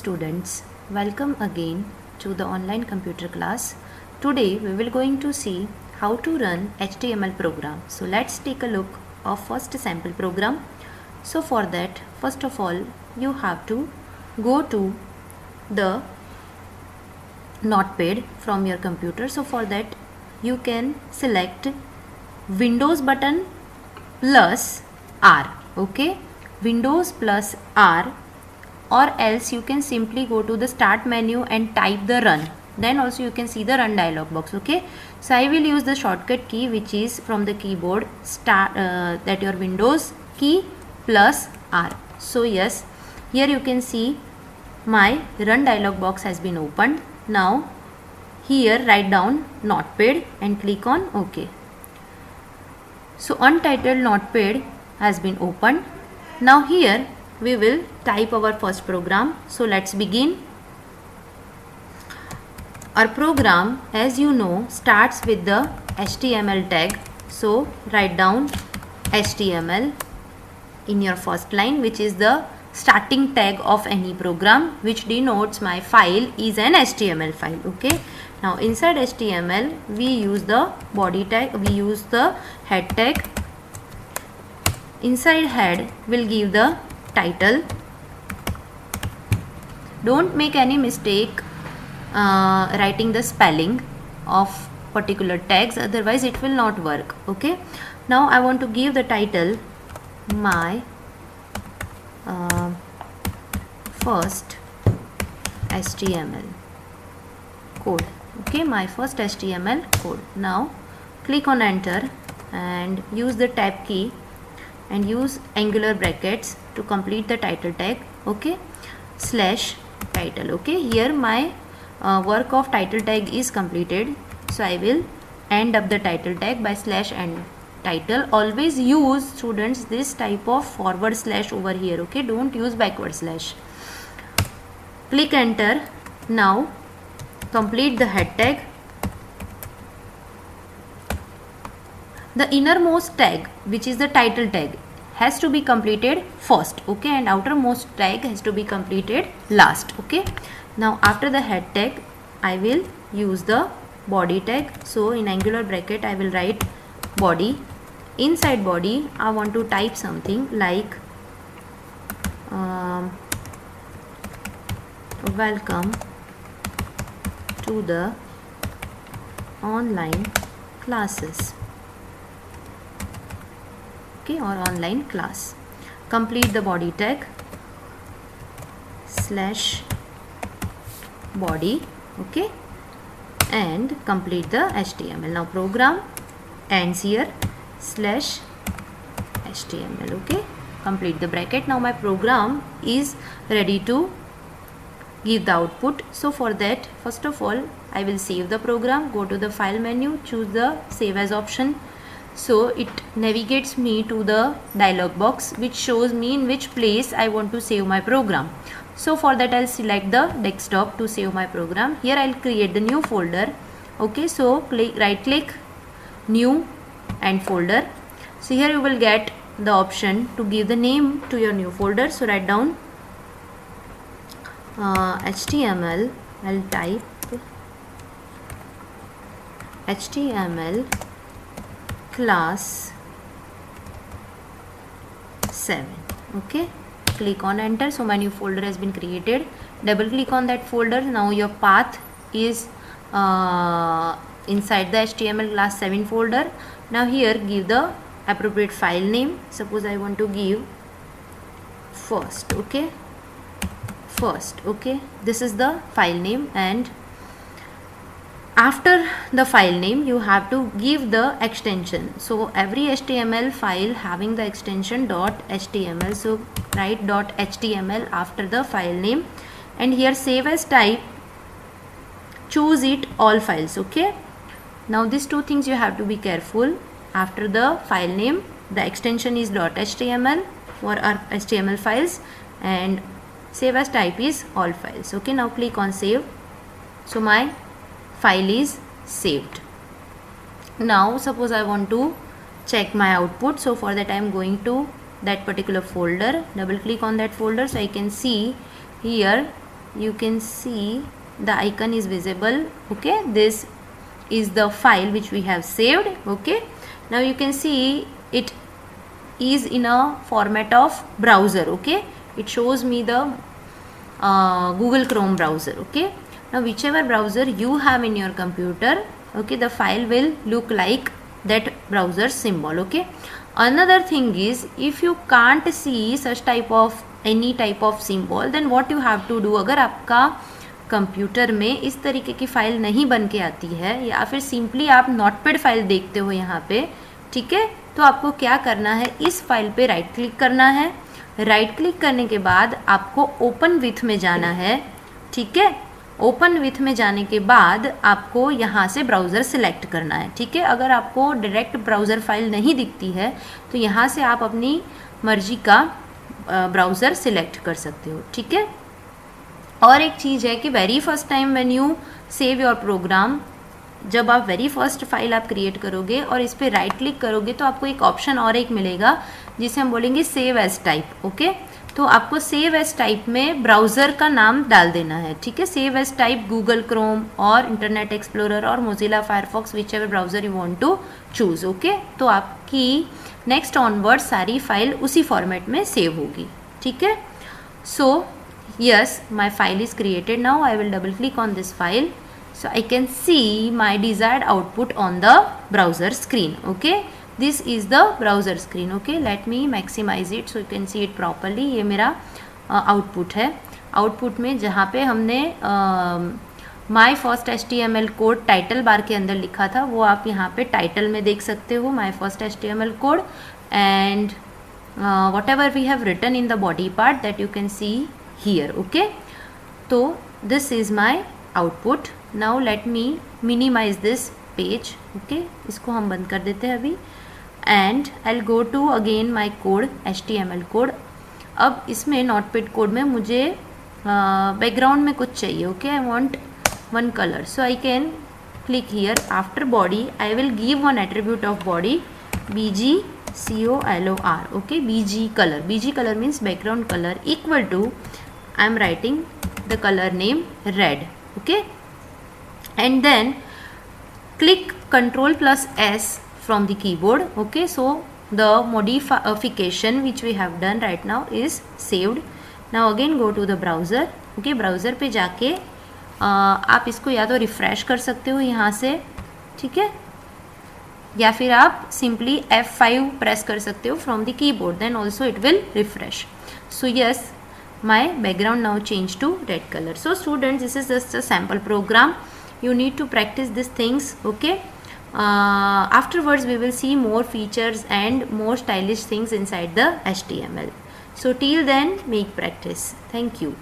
students, welcome again to the online computer class. Today we will going to see how to run HTML program. So let's take a look of first sample program. So for that, first of all you have to go to the notepad from your computer. So for that you can select Windows button plus R, okay, Windows plus R, or else you can simply go to the start menu and type the run. Then also you can see the run dialog box, okay. So I will use the shortcut key which is from the keyboard start that your Windows key plus R. So yes, here you can see my run dialog box has been opened. Now here write down notepad and click on OK. So untitled notepad has been opened. Now here we will type our first program. So let's begin. Our program, as you know, starts with the HTML tag. So write down HTML in your first line, which is the starting tag of any program, which denotes my file is an HTML file, okay. Now inside HTML we use the body tag, we use the head tag. Inside head we'll give the title. Don't make any mistake writing the spelling of particular tags, otherwise it will not work, okay. Now I want to give the title my first HTML code, okay, my first HTML code. Now click on enter and use the tab key and use angular brackets to complete the title tag, okay, slash title, okay. Here my work of title tag is completed, so I will end up the title tag by slash and title. Always use, students, this type of forward slash over here, okay, don't use backward slash. Click enter. Now complete the head tag. The innermost tag, which is the title tag, has to be completed first, okay, and outermost tag has to be completed last, okay. Now after the head tag I will use the body tag. So in angular bracket I will write body. Inside body I want to type something like welcome to the online classes, okay, or online class. Complete the body tag slash body, okay, and complete the HTML. Now program ends here slash HTML, okay, complete the bracket. Now my program is ready to give the output. So for that, first of all I will save the program. Go to the file menu, choose the save as option. So it navigates me to the dialog box which shows me in which place I want to save my program. So for that I'll select the desktop to save my program. Here I'll create the new folder, okay. So right click, new and folder. So here you will get the option to give the name to your new folder. So write down HTML. I'll type HTML class 7, okay. Click on enter. So my new folder has been created. Double click on that folder. Now your path is inside the HTML class 7 folder. Now here give the appropriate file name. Suppose I want to give first, okay, first, okay, this is the file name. And after the file name you have to give the extension. So every HTML file having the extension .html, so write .html after the file name. And here save as type, choose it all files, okay. Now these two things you have to be careful. After the file name the extension is .html for our HTML files and save as type is all files, okay. Now click on save. So my file is saved. Now suppose I want to check my output. So for that I am going to that particular folder, double click on that folder. So I can see here you can see the icon is visible. Okay, this is the file which we have saved. Okay, now you can see it is in a format of browser. Okay, it shows me the Google Chrome browser. Okay, now whichever browser you have in your computer, okay, the file will look like that browser symbol. Okay, another thing is, if you can't see such type of any type of symbol, then what you have to do, अगर आपका computer में इस तरीके की file नहीं बन के आती है, या फिर सिंपली आप नोटपैड फाइल देखते हो यहाँ पे, ठीक है, तो आपको क्या करना है, इस फाइल पे राइट क्लिक करना है। राइट क्लिक करने के बाद आपको ओपन विथ में जाना है। ठीक है, ओपन विथ में जाने के बाद आपको यहाँ से ब्राउज़र सिलेक्ट करना है। ठीक है, अगर आपको डायरेक्ट ब्राउज़र फाइल नहीं दिखती है तो यहाँ से आप अपनी मर्जी का ब्राउज़र सिलेक्ट कर सकते हो। ठीक है, और एक चीज़ है कि very first time when you save your program, जब आप वेरी फर्स्ट फाइल आप क्रिएट करोगे और इस पर राइट क्लिक करोगे तो आपको एक ऑप्शन और एक मिलेगा जिसे हम बोलेंगे सेव एज टाइप। ओके, तो आपको सेव एज टाइप में ब्राउज़र का नाम डाल देना है। ठीक है, save as type Google Chrome और इंटरनेट एक्सप्लोरर और Mozilla Firefox, whichever browser you want to choose. Okay, तो आपकी नेक्स्ट ऑनवर्ड सारी फाइल उसी फॉर्मेट में सेव होगी। ठीक है, सो yes, my file is created. Now I will double click on this file, so I can see my desired output on the browser screen. Okay, this is the browser screen. Okay, let me maximize it so you can see it properly. ये मेरा output है। output में जहाँ पे हमने my first HTML code title bar के अंदर लिखा था, वो आप यहाँ पे टाइटल में देख सकते हो, my first HTML code, and whatever we have written in the body part, that you can see here. Okay, so this is my output. Now let me minimize this page. Okay, इसको हम बंद कर देते हैं अभी, and I'll go to again my code, HTML code. अब इसमें notepad code में मुझे बैकग्राउंड में कुछ चाहिए। Okay, I want one color, so I can click here. After body I will give one attribute of body, BG color. Okay, BG color. BG color means background color, equal to, I am writing the color name red. Okay, and then click Ctrl plus S from the keyboard. Okay, so the modification which we have done right now is saved. Now again go to the browser. Okay, browser पे जाके आप इसको या तो refresh कर सकते हो यहाँ से, ठीक है, या फिर आप सिंपली F5 प्रेस कर सकते हो from the keyboard, then also it will refresh. So yes, my background now changed to red color. So students, this is just a sample program. You need to practice these things. Okay, afterwards we will see more features and more stylish things inside the HTML. So till then, make practice. Thank you.